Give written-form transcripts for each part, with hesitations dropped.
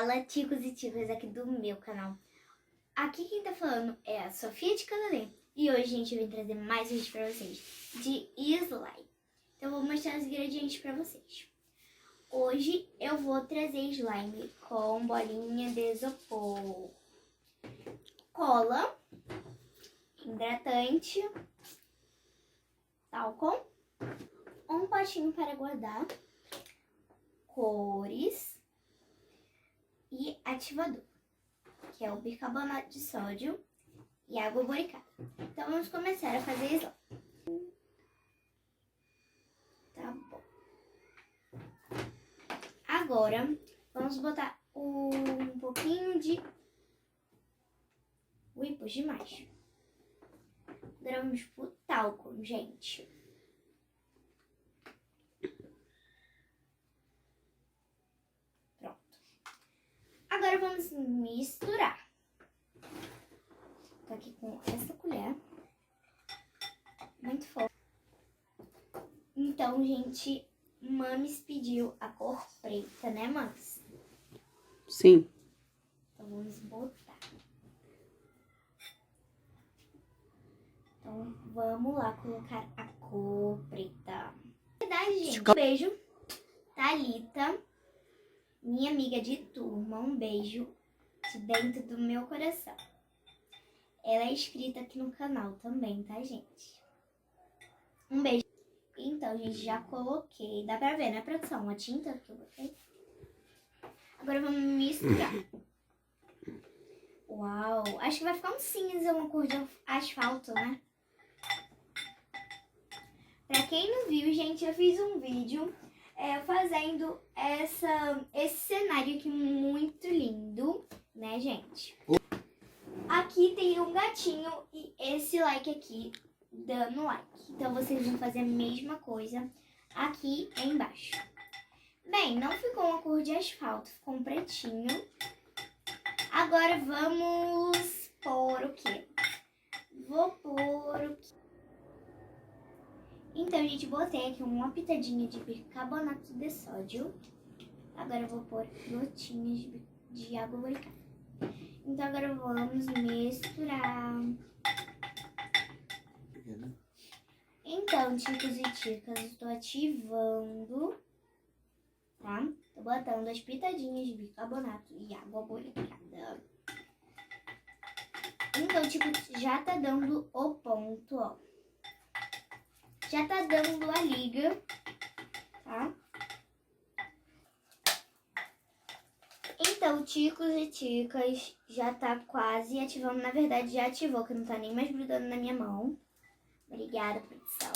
Fala, ticos e ticas aqui do meu canal. Aqui quem tá falando é a Sofia de Canadê. E hoje, gente, eu vim trazer mais um vídeo pra vocês de slime. Então eu vou mostrar os ingredientes pra vocês. Hoje eu vou trazer slime com bolinha de isopor, cola, hidratante, talco, um potinho para guardar, cores e ativador, que é o bicarbonato de sódio e água boricada. Então vamos começar a fazer slime. Tá bom. Agora vamos botar um pouquinho de... Ui, pus demais. Agora vamos pro talco, gente. Agora vamos misturar. Tô aqui com essa colher. Muito forte. Então, gente, Mames pediu a cor preta, né, Mames? Sim. Então, vamos botar. Então, vamos lá colocar a cor preta. Verdade, gente. Um beijo, Thalita. Minha amiga de turma, um beijo de dentro do meu coração. Ela é inscrita aqui no canal também, tá, gente? Um beijo. Então, gente, já coloquei. Dá pra ver, né, produção? A tinta que eu botei. Agora vamos misturar. Uau! Acho que vai ficar um cinza, uma cor de asfalto, né? Pra quem não viu, gente, eu fiz um vídeo fazendo esse cenário aqui muito lindo, né, gente? Aqui tem um gatinho e esse like aqui dando like. Então vocês vão fazer a mesma coisa aqui embaixo. Bem, não ficou uma cor de asfalto, ficou um pretinho. Agora vamos pôr o quê? Vou pôr o quê? Então, gente, botei aqui uma pitadinha de bicarbonato de sódio. Agora eu vou pôr gotinhas de água boricada. Então, agora vamos misturar. Então, ticos e ticas, estou ativando, tá? Tô botando as pitadinhas de bicarbonato e água boricada. Então, tipo, já tá dando o ponto, ó. Já tá dando a liga, tá? Então, ticos e ticas, já tá quase ativando. Na verdade, já ativou, que não tá nem mais grudando na minha mão. Obrigada, produção.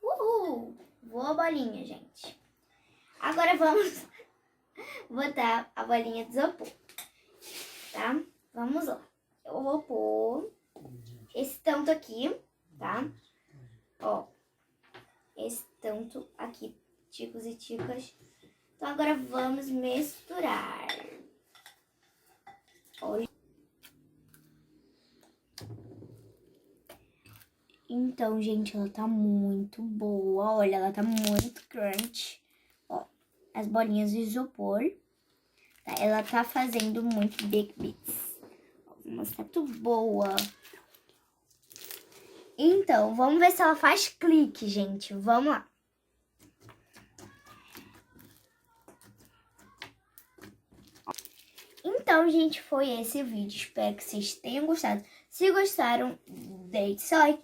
Uhul! Boa bolinha, gente. Agora vamos botar a bolinha de isopor, tá? Vamos lá. Eu vou pôr esse tanto aqui, tá? Ó, esse tanto aqui, ticos e ticas. Então, agora vamos misturar. Olha. Então, gente, ela tá muito boa. Olha, ela tá muito crunch. Ó, as bolinhas de isopor. Tá? Ela tá fazendo muito big bits. Ó, vou mostrar tudo boa. Então, vamos ver se ela faz clique, gente. Vamos lá. Então, gente, foi esse o vídeo. Espero que vocês tenham gostado. Se gostaram, deixe seu like.